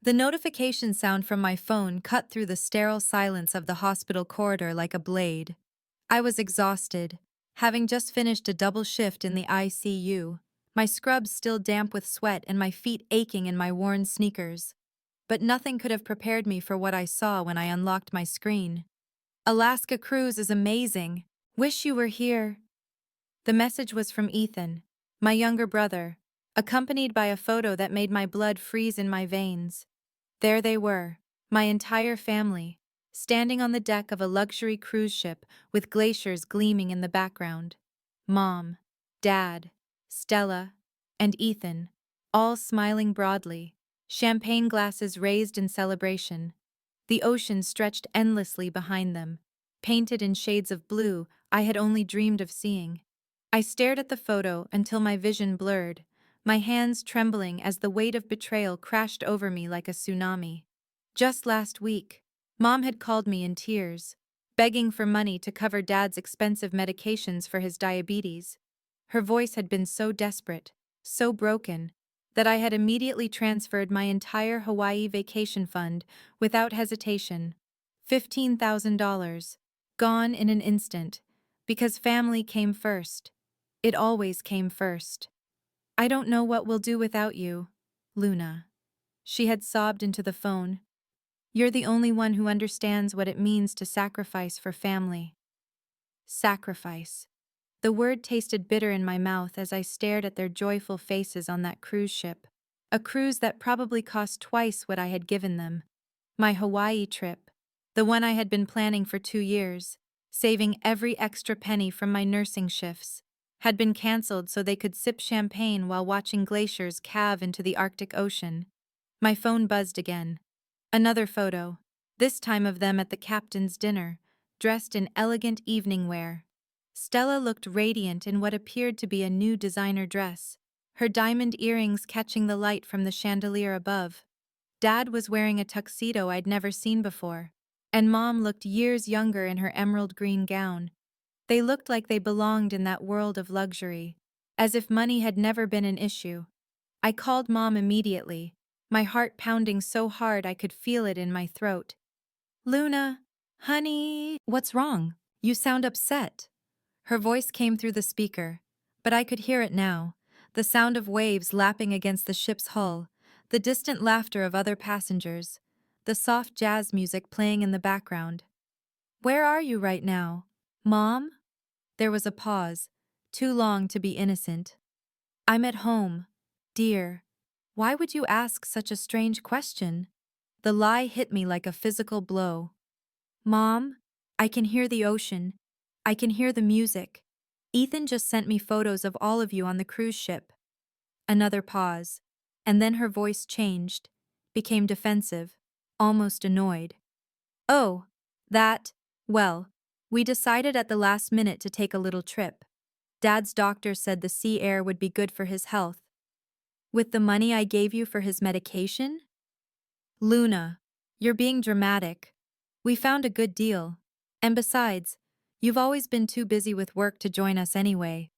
The notification sound from my phone cut through the sterile silence of the hospital corridor like a blade. I was exhausted, having just finished a double shift in the ICU, my scrubs still damp with sweat and my feet aching in my worn sneakers. But nothing could have prepared me for what I saw when I unlocked my screen. Alaska cruise is amazing. Wish you were here. The message was from Ethan, my younger brother, accompanied by a photo that made my blood freeze in my veins. There they were, my entire family, standing on the deck of a luxury cruise ship with glaciers gleaming in the background. Mom, Dad, Stella, and Ethan, all smiling broadly, champagne glasses raised in celebration. The ocean stretched endlessly behind them, painted in shades of blue I had only dreamed of seeing. I stared at the photo until my vision blurred, my hands trembling as the weight of betrayal crashed over me like a tsunami. Just last week, Mom had called me in tears, begging for money to cover Dad's expensive medications for his diabetes. Her voice had been so desperate, so broken, that I had immediately transferred my entire Hawaii vacation fund without hesitation. $15,000, gone in an instant, because family came first. It always came first. I don't know what we'll do without you, Luna. She had sobbed into the phone. You're the only one who understands what it means to sacrifice for family. Sacrifice. The word tasted bitter in my mouth as I stared at their joyful faces on that cruise ship. A cruise that probably cost twice what I had given them. My Hawaii trip, the one I had been planning for 2 years, saving every extra penny from my nursing shifts, had been cancelled so they could sip champagne while watching glaciers calve into the Arctic Ocean. My phone buzzed again. Another photo, this time of them at the captain's dinner, dressed in elegant evening wear. Stella looked radiant in what appeared to be a new designer dress, her diamond earrings catching the light from the chandelier above. Dad was wearing a tuxedo I'd never seen before, and Mom looked years younger in her emerald green gown. They looked like they belonged in that world of luxury, as if money had never been an issue. I called Mom immediately, my heart pounding so hard I could feel it in my throat. Luna, honey, what's wrong? You sound upset. Her voice came through the speaker, but I could hear it now, the sound of waves lapping against the ship's hull, the distant laughter of other passengers, the soft jazz music playing in the background. Where are you right now, Mom? There was a pause, too long to be innocent. I'm at home, dear. Why would you ask such a strange question? The lie hit me like a physical blow. Mom, I can hear the ocean. I can hear the music. Ethan just sent me photos of all of you on the cruise ship. Another pause, and then her voice changed, became defensive, almost annoyed. Oh, well, we decided at the last minute to take a little trip. Dad's doctor said the sea air would be good for his health. With the money I gave you for his medication? Luna, you're being dramatic. We found a good deal. And besides, you've always been too busy with work to join us anyway.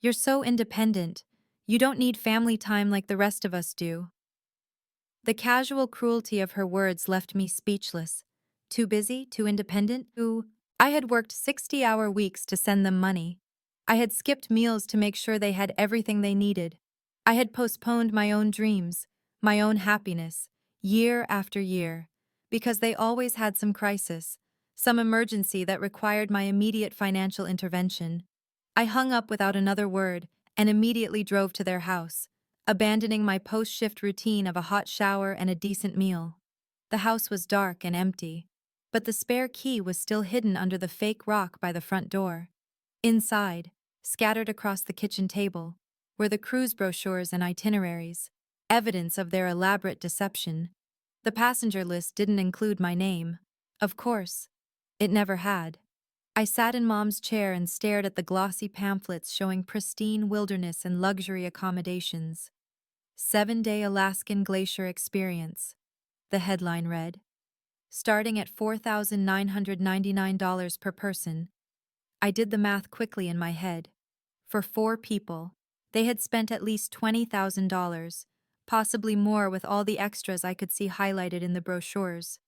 You're so independent. You don't need family time like the rest of us do. The casual cruelty of her words left me speechless. Too busy, too independent, I had worked 60-hour weeks to send them money. I had skipped meals to make sure they had everything they needed. I had postponed my own dreams, my own happiness, year after year, because they always had some crisis, some emergency that required my immediate financial intervention. I hung up without another word and immediately drove to their house, abandoning my post-shift routine of a hot shower and a decent meal. The house was dark and empty, but the spare key was still hidden under the fake rock by the front door. Inside, scattered across the kitchen table, were the cruise brochures and itineraries, evidence of their elaborate deception. The passenger list didn't include my name. Of course, it never had. I sat in Mom's chair and stared at the glossy pamphlets showing pristine wilderness and luxury accommodations. 7-day Alaskan Glacier Experience, the headline read. Starting at $4,999 per person. I did the math quickly in my head. For 4 people, they had spent at least $20,000, possibly more with all the extras I could see highlighted in the brochures.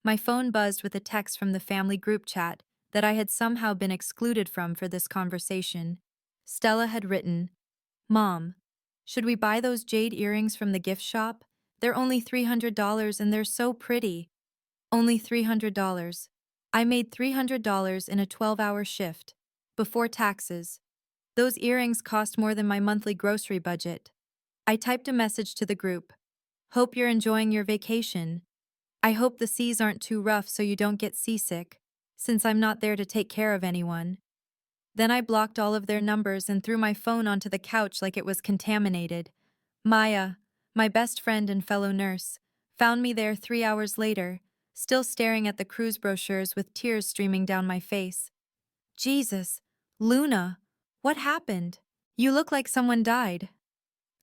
My phone buzzed with a text from the family group chat that I had somehow been excluded from for this conversation. Stella had written, "Mom, should we buy those jade earrings from the gift shop? They're only $300 and they're so pretty." Only $300. I made $300 in a 12-hour shift. Before taxes. Those earrings cost more than my monthly grocery budget. I typed a message to the group. "Hope you're enjoying your vacation. I hope the seas aren't too rough so you don't get seasick, since I'm not there to take care of anyone." Then I blocked all of their numbers and threw my phone onto the couch like it was contaminated. Maya, my best friend and fellow nurse, found me there 3 hours later, still staring at the cruise brochures with tears streaming down my face. "Jesus, Luna, what happened? You look like someone died."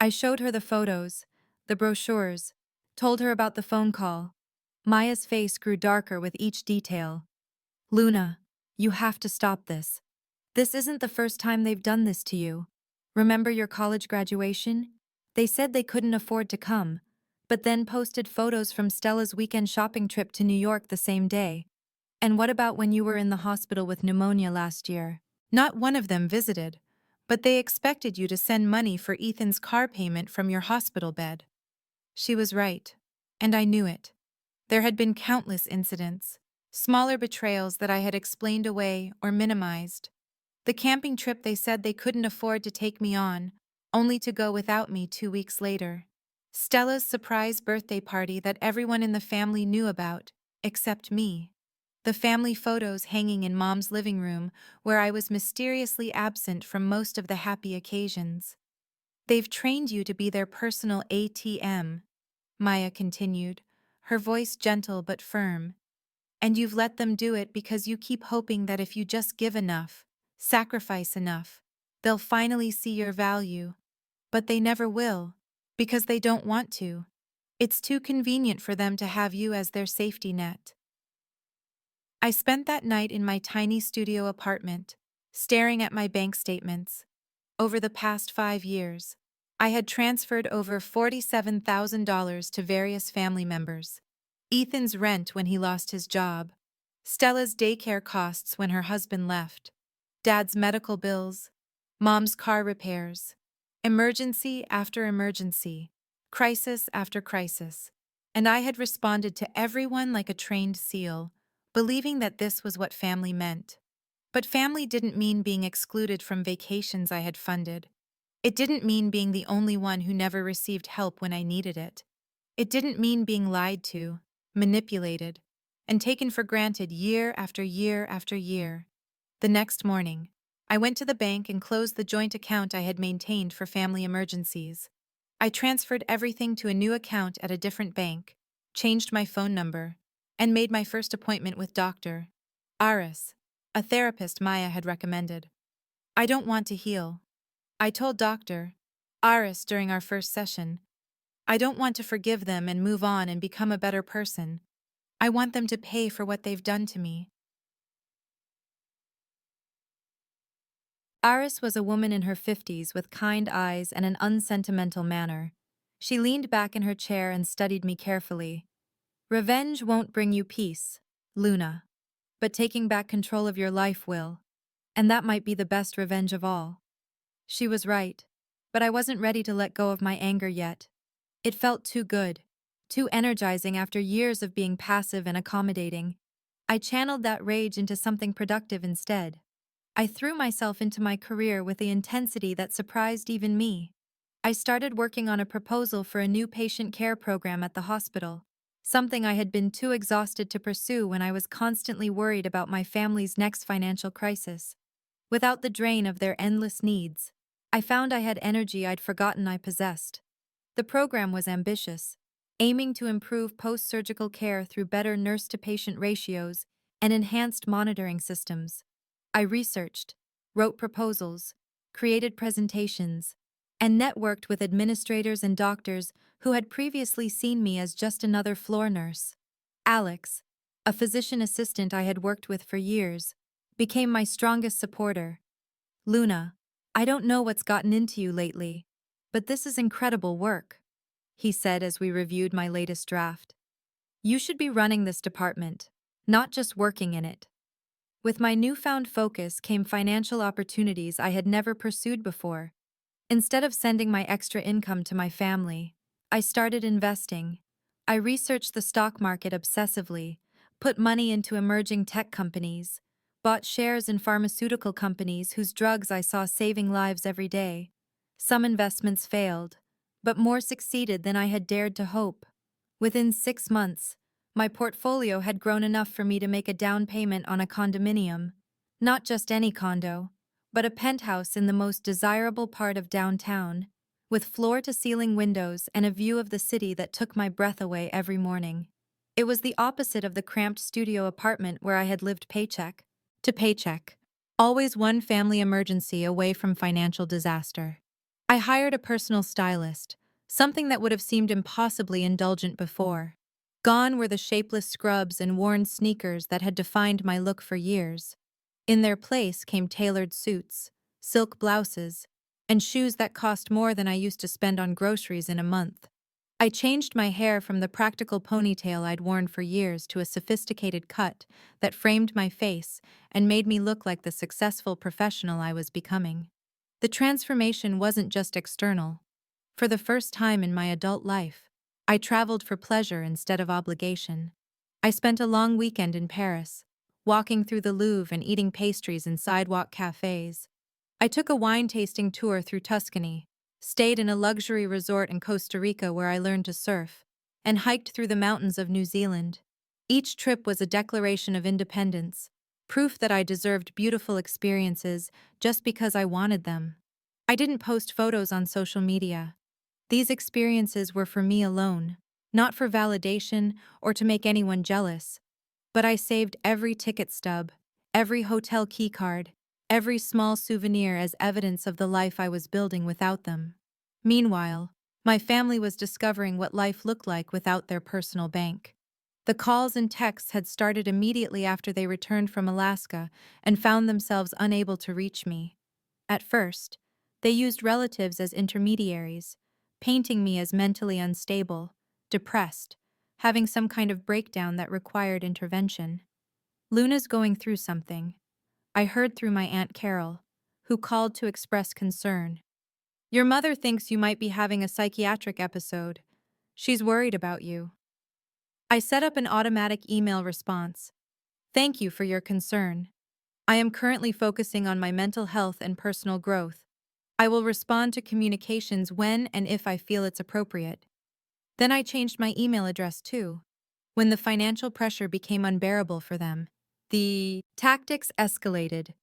I showed her the photos, the brochures, told her about the phone call. Maya's face grew darker with each detail. "Luna, you have to stop this. This isn't the first time they've done this to you. Remember your college graduation? They said they couldn't afford to come, but then posted photos from Stella's weekend shopping trip to New York the same day. And what about when you were in the hospital with pneumonia last year? Not one of them visited, but they expected you to send money for Ethan's car payment from your hospital bed." She was right, and I knew it. There had been countless incidents, smaller betrayals that I had explained away or minimized. The camping trip they said they couldn't afford to take me on, only to go without me 2 weeks later. Stella's surprise birthday party that everyone in the family knew about, except me. The family photos hanging in Mom's living room, where I was mysteriously absent from most of the happy occasions. "They've trained you to be their personal ATM," Maya continued, her voice gentle but firm. "And you've let them do it because you keep hoping that if you just give enough, sacrifice enough, they'll finally see your value. But they never will, because they don't want to. It's too convenient for them to have you as their safety net." I spent that night in my tiny studio apartment, staring at my bank statements. Over the past 5 years, I had transferred over $47,000 to various family members. Ethan's rent when he lost his job, Stella's daycare costs when her husband left, Dad's medical bills, Mom's car repairs, emergency after emergency, crisis after crisis. And I had responded to everyone like a trained seal, believing that this was what family meant. But family didn't mean being excluded from vacations I had funded. It didn't mean being the only one who never received help when I needed it. It didn't mean being lied to, manipulated, and taken for granted year after year after year. The next morning, I went to the bank and closed the joint account I had maintained for family emergencies. I transferred everything to a new account at a different bank, changed my phone number, and made my first appointment with Dr. Aris, a therapist Maya had recommended. "I don't want to heal," I told Dr. Aris during our first session. "I don't want to forgive them and move on and become a better person. I want them to pay for what they've done to me." Aris was a woman in her 50s with kind eyes and an unsentimental manner. She leaned back in her chair and studied me carefully. "Revenge won't bring you peace, Luna. But taking back control of your life will. And that might be the best revenge of all." She was right, but I wasn't ready to let go of my anger yet. It felt too good, too energizing after years of being passive and accommodating. I channeled that rage into something productive instead. I threw myself into my career with the intensity that surprised even me. I started working on a proposal for a new patient care program at the hospital, something I had been too exhausted to pursue when I was constantly worried about my family's next financial crisis. Without the drain of their endless needs, I found I had energy I'd forgotten I possessed. The program was ambitious, aiming to improve post-surgical care through better nurse-to-patient ratios and enhanced monitoring systems. I researched, wrote proposals, created presentations, and networked with administrators and doctors who had previously seen me as just another floor nurse. Alex, a physician assistant I had worked with for years, became my strongest supporter. "Luna, I don't know what's gotten into you lately, but this is incredible work. he said as we reviewed my latest draft. You should be running this department, not just working in it. With my newfound focus came financial opportunities I had never pursued before. Instead of sending my extra income to my family, I started investing. I researched the stock market obsessively, put money into emerging tech companies, bought shares in pharmaceutical companies whose drugs I saw saving lives every day. Some investments failed, but more succeeded than I had dared to hope. Within 6 months, my portfolio had grown enough for me to make a down payment on a condominium. Not just any condo, but a penthouse in the most desirable part of downtown, with floor-to-ceiling windows and a view of the city that took my breath away every morning. It was the opposite of the cramped studio apartment where I had lived paycheck to paycheck, always one family emergency away from financial disaster. I hired a personal stylist, something that would have seemed impossibly indulgent before. Gone were the shapeless scrubs and worn sneakers that had defined my look for years. In their place came tailored suits, silk blouses, and shoes that cost more than I used to spend on groceries in a month. I changed my hair from the practical ponytail I'd worn for years to a sophisticated cut that framed my face and made me look like the successful professional I was becoming. The transformation wasn't just external. For the first time in my adult life, I traveled for pleasure instead of obligation. I spent a long weekend in Paris, walking through the Louvre and eating pastries in sidewalk cafes. I took a wine tasting tour through Tuscany, stayed in a luxury resort in Costa Rica where I learned to surf, and hiked through the mountains of New Zealand. Each trip was a declaration of independence, proof that I deserved beautiful experiences just because I wanted them. I didn't post photos on social media. These experiences were for me alone, not for validation or to make anyone jealous. But I saved every ticket stub, every hotel keycard, every small souvenir as evidence of the life I was building without them. Meanwhile, my family was discovering what life looked like without their personal bank. The calls and texts had started immediately after they returned from Alaska and found themselves unable to reach me. At first, they used relatives as intermediaries, painting me as mentally unstable, depressed, having some kind of breakdown that required intervention. Luna's going through something, I heard through my Aunt Carol, who called to express concern. Your mother thinks you might be having a psychiatric episode. She's worried about you. I set up an automatic email response. Thank you for your concern. I am currently focusing on my mental health and personal growth. I will respond to communications when and if I feel it's appropriate. Then I changed my email address too. When the financial pressure became unbearable for them, the tactics escalated.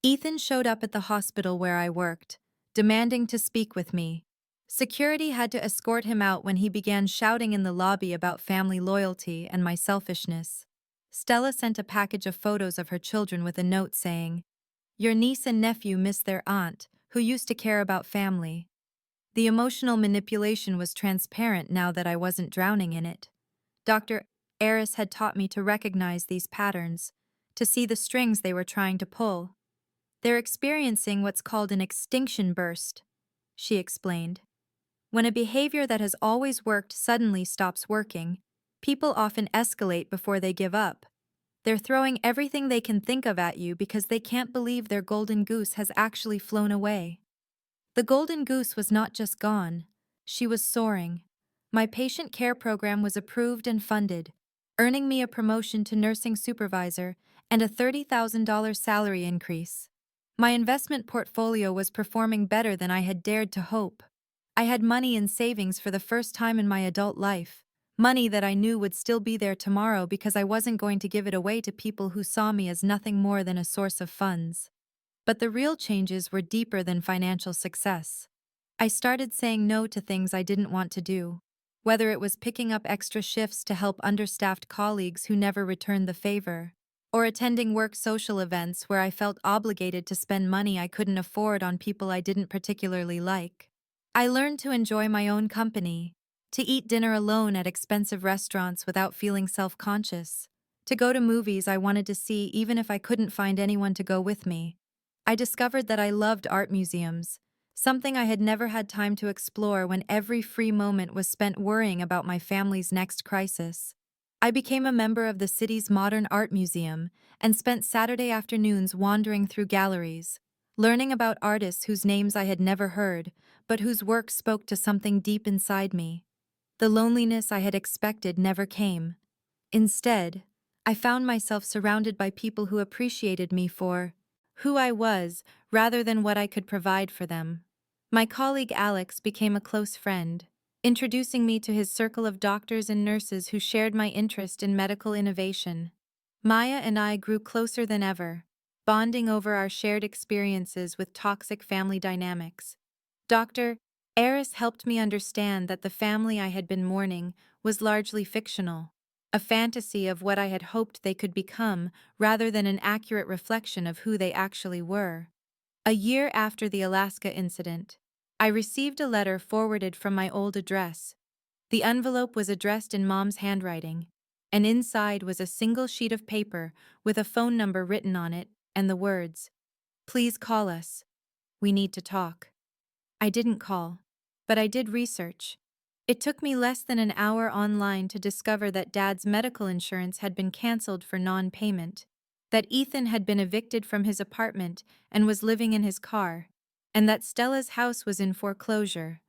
Ethan showed up at the hospital where I worked, demanding to speak with me. Security had to escort him out when he began shouting in the lobby about family loyalty and my selfishness. Stella sent a package of photos of her children with a note saying, "Your niece and nephew miss their aunt, who used to care about family." The emotional manipulation was transparent now that I wasn't drowning in it. Dr. Eris had taught me to recognize these patterns, to see the strings they were trying to pull. They're experiencing what's called an extinction burst, she explained. When a behavior that has always worked suddenly stops working, people often escalate before they give up. They're throwing everything they can think of at you because they can't believe their golden goose has actually flown away. The golden goose was not just gone, she was soaring. My patient care program was approved and funded, earning me a promotion to nursing supervisor and a $30,000 salary increase. My investment portfolio was performing better than I had dared to hope. I had money in savings for the first time in my adult life, money that I knew would still be there tomorrow because I wasn't going to give it away to people who saw me as nothing more than a source of funds. But the real changes were deeper than financial success. I started saying no to things I didn't want to do, whether it was picking up extra shifts to help understaffed colleagues who never returned the favor, or attending work social events where I felt obligated to spend money I couldn't afford on people I didn't particularly like. I learned to enjoy my own company, to eat dinner alone at expensive restaurants without feeling self-conscious, to go to movies I wanted to see even if I couldn't find anyone to go with me. I discovered that I loved art museums, something I had never had time to explore when every free moment was spent worrying about my family's next crisis. I became a member of the city's modern art museum and spent Saturday afternoons wandering through galleries, learning about artists whose names I had never heard, but whose work spoke to something deep inside me. The loneliness I had expected never came. Instead, I found myself surrounded by people who appreciated me for who I was rather than what I could provide for them. My colleague Alex became a close friend, introducing me to his circle of doctors and nurses who shared my interest in medical innovation. Maya and I grew closer than ever, bonding over our shared experiences with toxic family dynamics. Dr. Eris helped me understand that the family I had been mourning was largely fictional, a fantasy of what I had hoped they could become rather than an accurate reflection of who they actually were. A year after the Alaska incident, I received a letter forwarded from my old address. The envelope was addressed in Mom's handwriting, and inside was a single sheet of paper with a phone number written on it and the words, "Please call us. We need to talk." I didn't call, but I did research. It took me less than an hour online to discover that Dad's medical insurance had been canceled for non-payment, that Ethan had been evicted from his apartment and was living in his car, and that Stella's house was in foreclosure.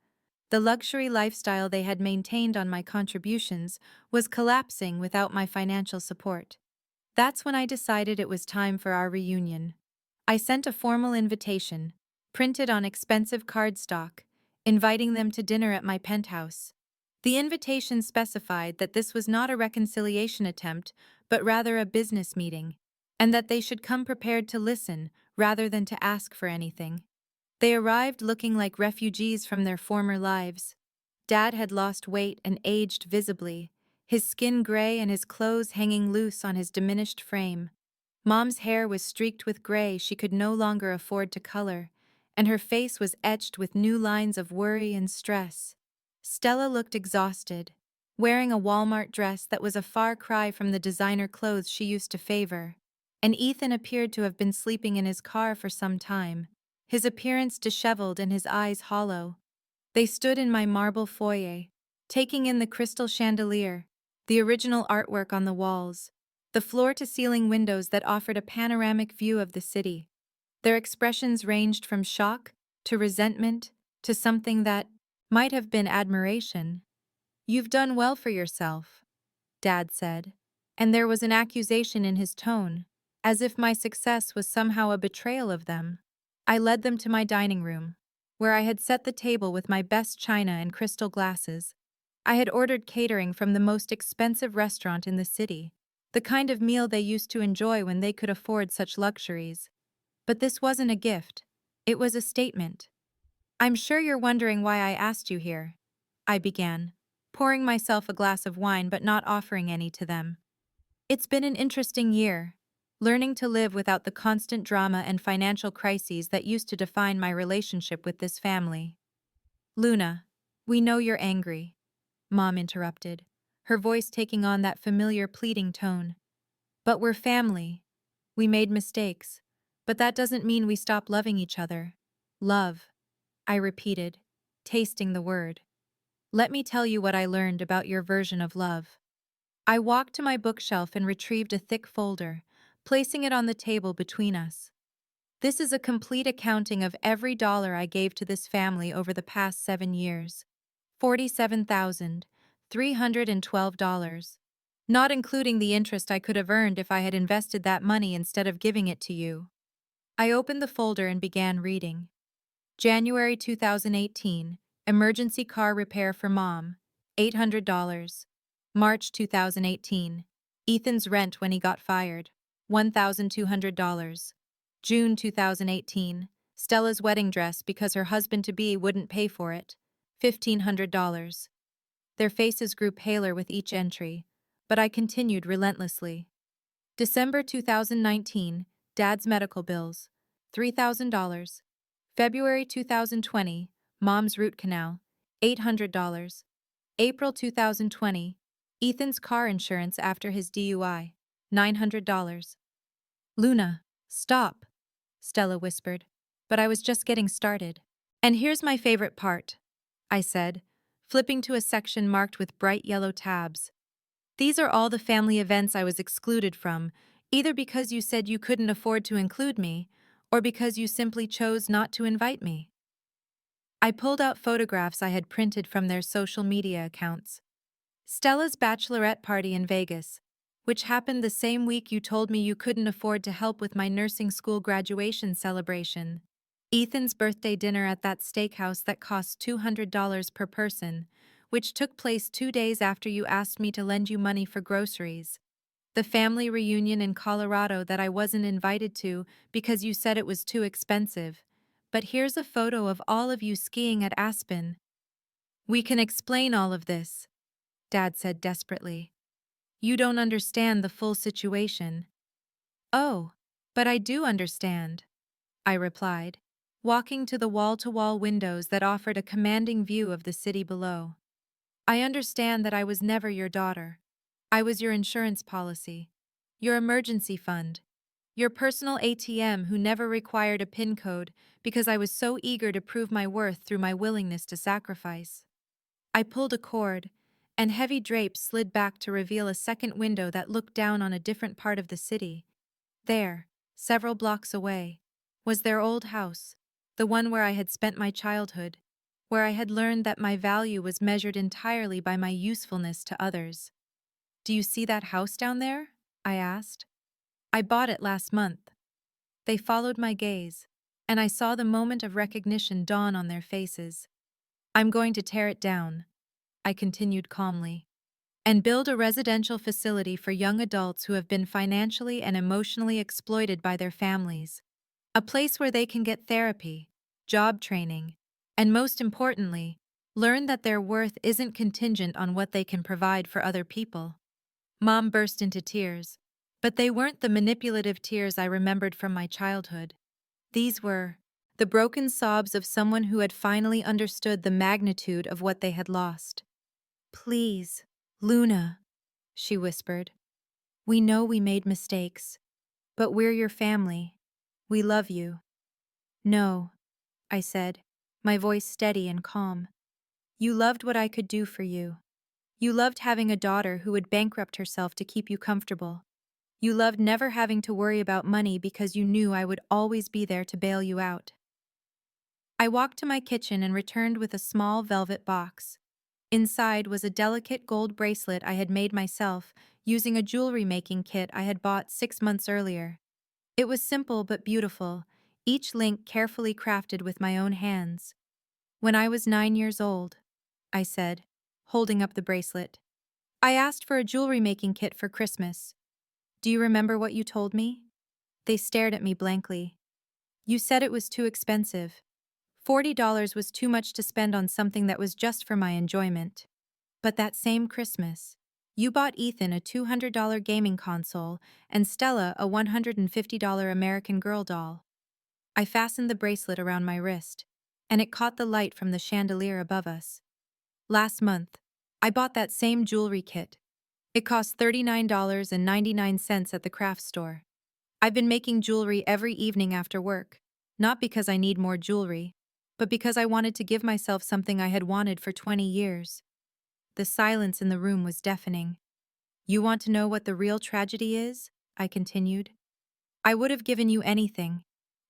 The luxury lifestyle they had maintained on my contributions was collapsing without my financial support. That's when I decided it was time for our reunion. I sent a formal invitation, printed on expensive cardstock, inviting them to dinner at my penthouse. The invitation specified that this was not a reconciliation attempt, but rather a business meeting, and that they should come prepared to listen rather than to ask for anything. They arrived looking like refugees from their former lives. Dad had lost weight and aged visibly, his skin gray and his clothes hanging loose on his diminished frame. Mom's hair was streaked with gray she could no longer afford to color, and her face was etched with new lines of worry and stress. Stella looked exhausted, wearing a Walmart dress that was a far cry from the designer clothes she used to favor, and Ethan appeared to have been sleeping in his car for some time, his appearance disheveled and his eyes hollow. They stood in my marble foyer, taking in the crystal chandelier, the original artwork on the walls, the floor-to-ceiling windows that offered a panoramic view of the city. Their expressions ranged from shock to resentment to something that might have been admiration. "You've done well for yourself," Dad said, and there was an accusation in his tone, as if my success was somehow a betrayal of them. I led them to my dining room, where I had set the table with my best china and crystal glasses. I had ordered catering from the most expensive restaurant in the city, the kind of meal they used to enjoy when they could afford such luxuries. But this wasn't a gift. It was a statement. "I'm sure you're wondering why I asked you here," I began, pouring myself a glass of wine but not offering any to them. "It's been an interesting year, learning to live without the constant drama and financial crises that used to define my relationship with this family." "Luna, we know you're angry," Mom interrupted, her voice taking on that familiar pleading tone. "But we're family. We made mistakes, but that doesn't mean we stop loving each other." "Love," I repeated, tasting the word. "Let me tell you what I learned about your version of love." I walked to my bookshelf and retrieved a thick folder, placing it on the table between us. "This is a complete accounting of every dollar I gave to this family over the past 7 years. $47,312. Not including the interest I could have earned if I had invested that money instead of giving it to you." I opened the folder and began reading. January 2018, emergency car repair for Mom, $800. March 2018, Ethan's rent when he got fired, $1,200. June 2018, Stella's wedding dress because her husband-to-be wouldn't pay for it, $1,500. Their faces grew paler with each entry, but I continued relentlessly. December 2019, Dad's medical bills, $3,000. February 2020, Mom's root canal, $800. April 2020, Ethan's car insurance after his DUI, $900. "Luna, stop," Stella whispered, but I was just getting started. And here's my favorite part, I said, flipping to a section marked with bright yellow tabs. These are all the family events I was excluded from, either because you said you couldn't afford to include me, or because you simply chose not to invite me. I pulled out photographs I had printed from their social media accounts. Stella's bachelorette party in Vegas, which happened the same week you told me you couldn't afford to help with my nursing school graduation celebration. Ethan's birthday dinner at that steakhouse that cost $200 per person, which took place 2 days after you asked me to lend you money for groceries. The family reunion in Colorado that I wasn't invited to because you said it was too expensive. But here's a photo of all of you skiing at Aspen. We can explain all of this, Dad said desperately. You don't understand the full situation. Oh, but I do understand, I replied, walking to the wall-to-wall windows that offered a commanding view of the city below. I understand that I was never your daughter. I was your insurance policy, your emergency fund, your personal ATM who never required a PIN code because I was so eager to prove my worth through my willingness to sacrifice. I pulled a cord, and heavy drapes slid back to reveal a second window that looked down on a different part of the city. There, several blocks away, was their old house, the one where I had spent my childhood, where I had learned that my value was measured entirely by my usefulness to others. Do you see that house down there? I asked. I bought it last month. They followed my gaze, and I saw the moment of recognition dawn on their faces. I'm going to tear it down, I continued calmly, and build a residential facility for young adults who have been financially and emotionally exploited by their families. A place where they can get therapy, job training, and most importantly, learn that their worth isn't contingent on what they can provide for other people. Mom burst into tears, but they weren't the manipulative tears I remembered from my childhood. These were the broken sobs of someone who had finally understood the magnitude of what they had lost. Please, Luna, she whispered. We know we made mistakes, but we're your family. We love you. No, I said, my voice steady and calm. You loved what I could do for you. You loved having a daughter who would bankrupt herself to keep you comfortable. You loved never having to worry about money because you knew I would always be there to bail you out. I walked to my kitchen and returned with a small velvet box. Inside was a delicate gold bracelet I had made myself using a jewelry-making kit I had bought 6 months earlier. It was simple but beautiful, each link carefully crafted with my own hands. When I was 9 years old, I said, holding up the bracelet, I asked for a jewelry-making kit for Christmas. Do you remember what you told me? They stared at me blankly. You said it was too expensive. $40 was too much to spend on something that was just for my enjoyment. But that same Christmas, you bought Ethan a $200 gaming console and Stella a $150 American Girl doll. I fastened the bracelet around my wrist, and it caught the light from the chandelier above us. Last month, I bought that same jewelry kit. It cost $39.99 at the craft store. I've been making jewelry every evening after work, not because I need more jewelry, but because I wanted to give myself something I had wanted for 20 years. The silence in the room was deafening. You want to know what the real tragedy is? I continued. I would have given you anything.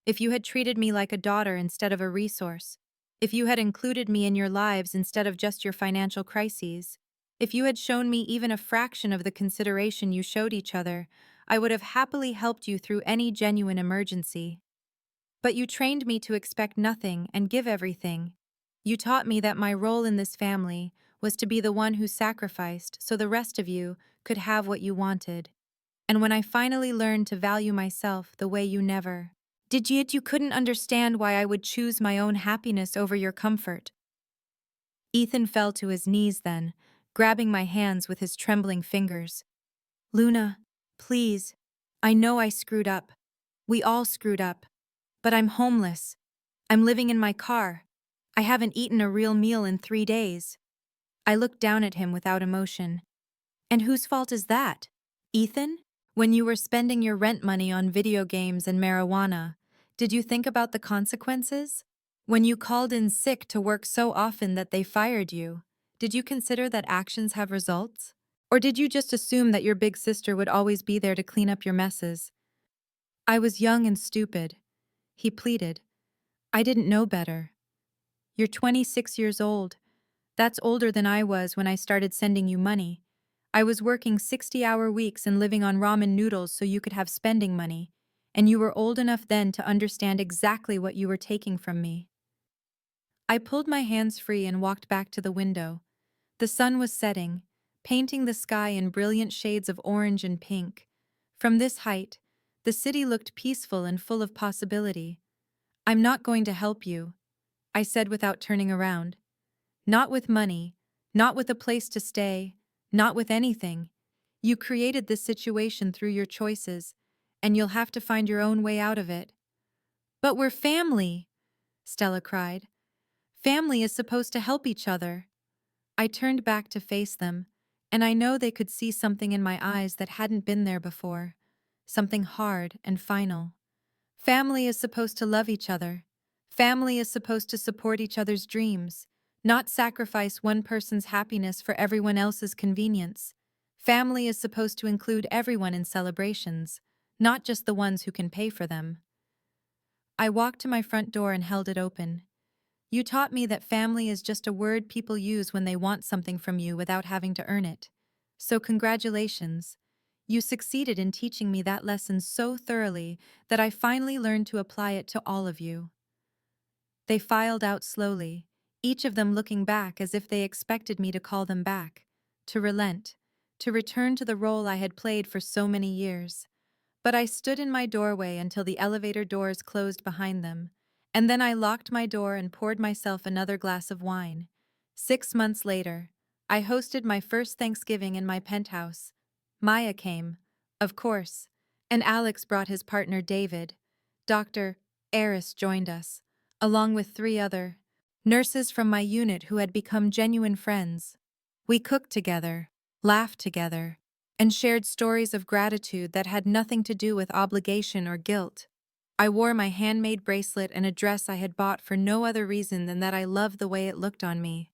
If you had treated me like a daughter instead of a resource. If you had included me in your lives instead of just your financial crises. If you had shown me even a fraction of the consideration you showed each other, I would have happily helped you through any genuine emergency. But you trained me to expect nothing and give everything. You taught me that my role in this family was to be the one who sacrificed so the rest of you could have what you wanted. And when I finally learned to value myself the way you never did, yet you couldn't understand why I would choose my own happiness over your comfort. Ethan fell to his knees then, grabbing my hands with his trembling fingers. Luna, please. I know I screwed up. We all screwed up. But I'm homeless. I'm living in my car. I haven't eaten a real meal in 3 days. I looked down at him without emotion. And whose fault is that? Ethan? When you were spending your rent money on video games and marijuana, did you think about the consequences? When you called in sick to work so often that they fired you, did you consider that actions have results? Or did you just assume that your big sister would always be there to clean up your messes? I was young and stupid, he pleaded. I didn't know better. You're 26 years old. That's older than I was when I started sending you money. I was working 60-hour weeks and living on ramen noodles so you could have spending money, and you were old enough then to understand exactly what you were taking from me. I pulled my hands free and walked back to the window. The sun was setting, painting the sky in brilliant shades of orange and pink. From this height, the city looked peaceful and full of possibility. I'm not going to help you, I said without turning around. Not with money, not with a place to stay, not with anything. You created this situation through your choices, and you'll have to find your own way out of it. But we're family, Stella cried. Family is supposed to help each other. I turned back to face them, and I know they could see something in my eyes that hadn't been there before. Something hard and final. Family is supposed to love each other. Family is supposed to support each other's dreams, not sacrifice one person's happiness for everyone else's convenience. Family is supposed to include everyone in celebrations, not just the ones who can pay for them. I walked to my front door and held it open. You taught me that family is just a word people use when they want something from you without having to earn it. So congratulations. You succeeded in teaching me that lesson so thoroughly that I finally learned to apply it to all of you. They filed out slowly, each of them looking back as if they expected me to call them back, to relent, to return to the role I had played for so many years. But I stood in my doorway until the elevator doors closed behind them, and then I locked my door and poured myself another glass of wine. 6 months later, I hosted my first Thanksgiving in my penthouse. Maya came, of course, and Alex brought his partner David. Dr. Eris joined us, along with 3 other nurses from my unit who had become genuine friends. We cooked together, laughed together, and shared stories of gratitude that had nothing to do with obligation or guilt. I wore my handmade bracelet and a dress I had bought for no other reason than that I loved the way it looked on me.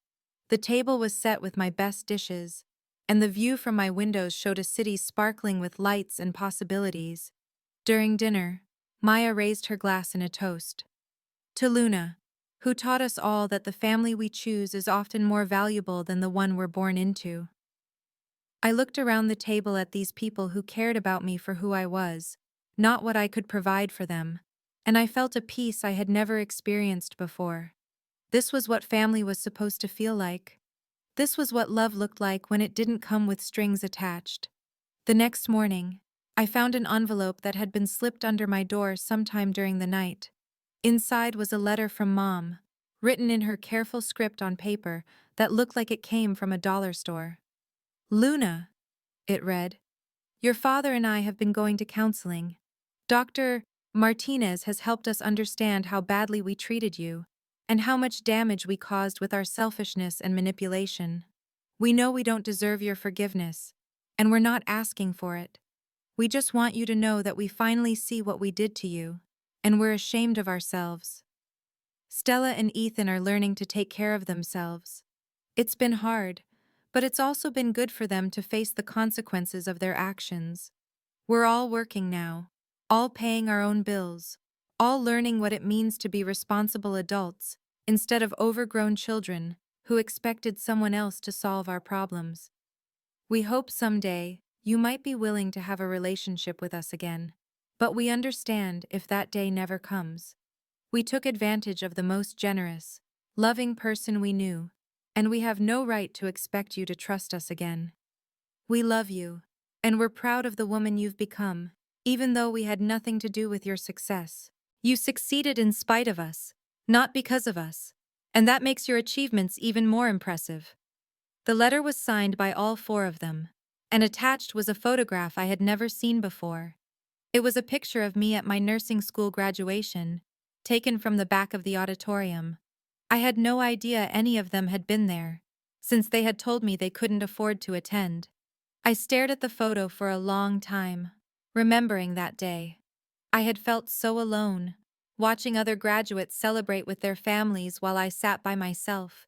The table was set with my best dishes, and the view from my windows showed a city sparkling with lights and possibilities. During dinner, Maya raised her glass in a toast. To Luna, who taught us all that the family we choose is often more valuable than the one we're born into. I looked around the table at these people who cared about me for who I was, not what I could provide for them, and I felt a peace I had never experienced before. This was what family was supposed to feel like. This was what love looked like when it didn't come with strings attached. The next morning, I found an envelope that had been slipped under my door sometime during the night. Inside was a letter from Mom, written in her careful script on paper that looked like it came from a dollar store. Luna, it read, your father and I have been going to counseling. Dr. Martinez has helped us understand how badly we treated you and how much damage we caused with our selfishness and manipulation. We know we don't deserve your forgiveness, and we're not asking for it. We just want you to know that we finally see what we did to you, and we're ashamed of ourselves. Stella and Ethan are learning to take care of themselves. It's been hard, but it's also been good for them to face the consequences of their actions. We're all working now, all paying our own bills, all learning what it means to be responsible adults instead of overgrown children who expected someone else to solve our problems. We hope someday you might be willing to have a relationship with us again, but we understand if that day never comes. We took advantage of the most generous, loving person we knew, and we have no right to expect you to trust us again. We love you, and we're proud of the woman you've become, even though we had nothing to do with your success. You succeeded in spite of us, not because of us, and that makes your achievements even more impressive. The letter was signed by all 4 of them, and attached was a photograph I had never seen before. It was a picture of me at my nursing school graduation, taken from the back of the auditorium. I had no idea any of them had been there, since they had told me they couldn't afford to attend. I stared at the photo for a long time, remembering that day. I had felt so alone, watching other graduates celebrate with their families while I sat by myself.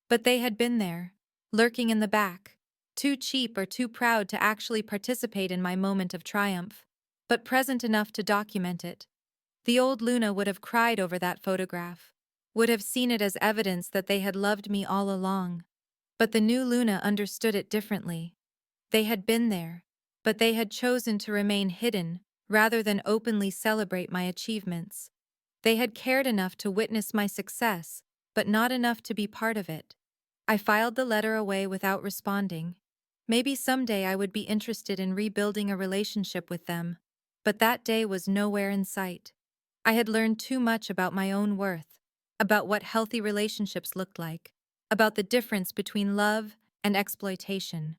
But they had been there, lurking in the back, too cheap or too proud to actually participate in my moment of triumph, but present enough to document it. The old Luna would have cried over that photograph, would have seen it as evidence that they had loved me all along. But the new Luna understood it differently. They had been there, but they had chosen to remain hidden rather than openly celebrate my achievements. They had cared enough to witness my success, but not enough to be part of it. I filed the letter away without responding. Maybe someday I would be interested in rebuilding a relationship with them, but that day was nowhere in sight. I had learned too much about my own worth, about what healthy relationships looked like, about the difference between love and exploitation.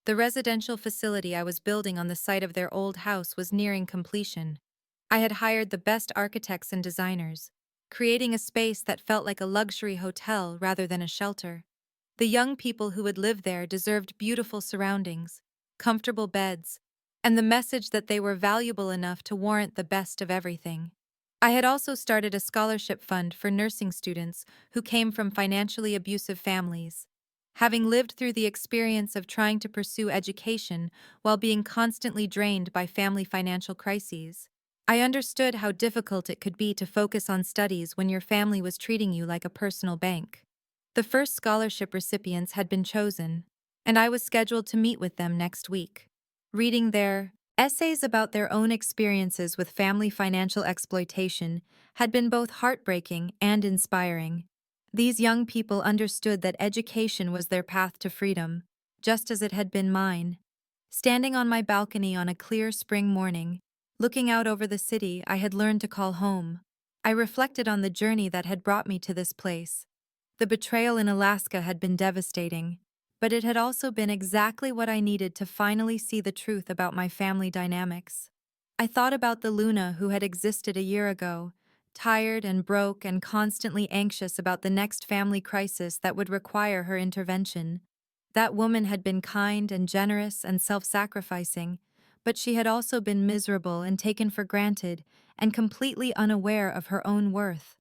The residential facility I was building on the site of their old house was nearing completion. I had hired the best architects and designers, creating a space that felt like a luxury hotel rather than a shelter. The young people who would live there deserved beautiful surroundings, comfortable beds, and the message that they were valuable enough to warrant the best of everything. I had also started a scholarship fund for nursing students who came from financially abusive families. Having lived through the experience of trying to pursue education while being constantly drained by family financial crises, I understood how difficult it could be to focus on studies when your family was treating you like a personal bank. The first scholarship recipients had been chosen, and I was scheduled to meet with them next week. Reading their essays about their own experiences with family financial exploitation had been both heartbreaking and inspiring. These young people understood that education was their path to freedom, just as it had been mine. Standing on my balcony on a clear spring morning, looking out over the city I had learned to call home, I reflected on the journey that had brought me to this place. The betrayal in Alaska had been devastating, but it had also been exactly what I needed to finally see the truth about my family dynamics. I thought about the Luna who had existed a year ago, tired and broke and constantly anxious about the next family crisis that would require her intervention. That woman had been kind and generous and self-sacrificing, but she had also been miserable and taken for granted and completely unaware of her own worth.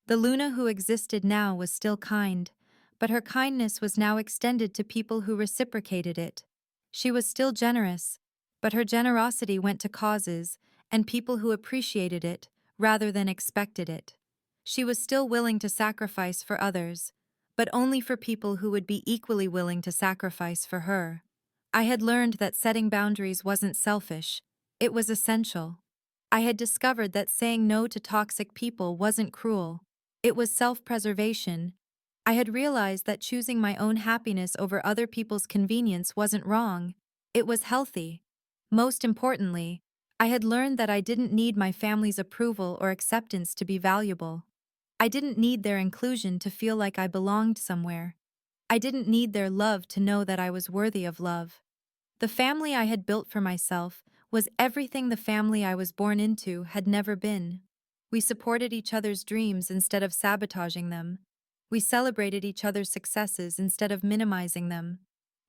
The Luna who existed now was still kind, but her kindness was now extended to people who reciprocated it. She was still generous, but her generosity went to causes and people who appreciated it rather than expected it. She was still willing to sacrifice for others, but only for people who would be equally willing to sacrifice for her. I had learned that setting boundaries wasn't selfish, it was essential. I had discovered that saying no to toxic people wasn't cruel, it was self-preservation. I had realized that choosing my own happiness over other people's convenience wasn't wrong, it was healthy. Most importantly, I had learned that I didn't need my family's approval or acceptance to be valuable. I didn't need their inclusion to feel like I belonged somewhere. I didn't need their love to know that I was worthy of love. The family I had built for myself was everything the family I was born into had never been. We supported each other's dreams instead of sabotaging them. We celebrated each other's successes instead of minimizing them.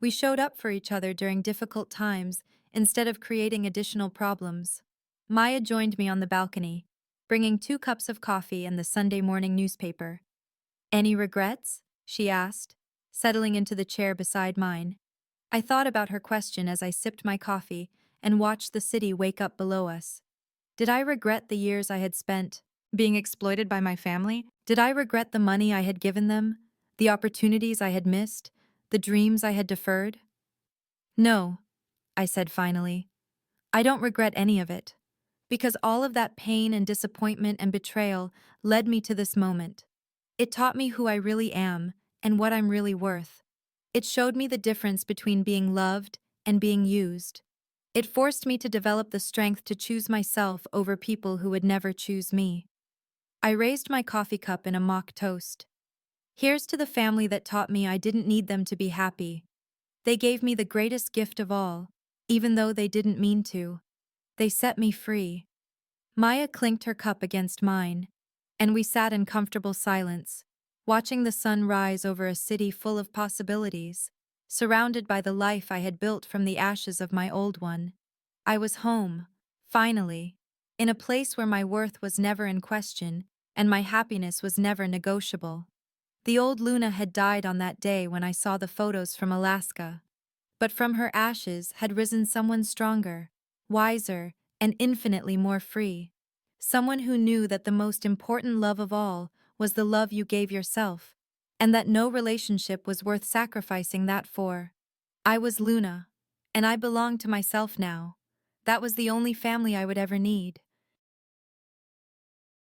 We showed up for each other during difficult times instead of creating additional problems. Maya joined me on the balcony, bringing 2 cups of coffee and the Sunday morning newspaper. "Any regrets?" she asked, settling into the chair beside mine. I thought about her question as I sipped my coffee and watched the city wake up below us. Did I regret the years I had spent being exploited by my family? Did I regret the money I had given them, the opportunities I had missed, the dreams I had deferred? No, I said finally. I don't regret any of it. Because all of that pain and disappointment and betrayal led me to this moment. It taught me who I really am and what I'm really worth. It showed me the difference between being loved and being used. It forced me to develop the strength to choose myself over people who would never choose me. I raised my coffee cup in a mock toast. Here's to the family that taught me I didn't need them to be happy. They gave me the greatest gift of all, even though they didn't mean to. They set me free. Maya clinked her cup against mine, and we sat in comfortable silence, watching the sun rise over a city full of possibilities, surrounded by the life I had built from the ashes of my old one. I was home, finally. in a place where my worth was never in question and my happiness was never negotiable. The old Luna had died on that day when I saw the photos from Alaska. But from her ashes had risen someone stronger, wiser, and infinitely more free. Someone who knew that the most important love of all was the love you gave yourself, and that no relationship was worth sacrificing that for. I was Luna, and I belonged to myself now. That was the only family I would ever need.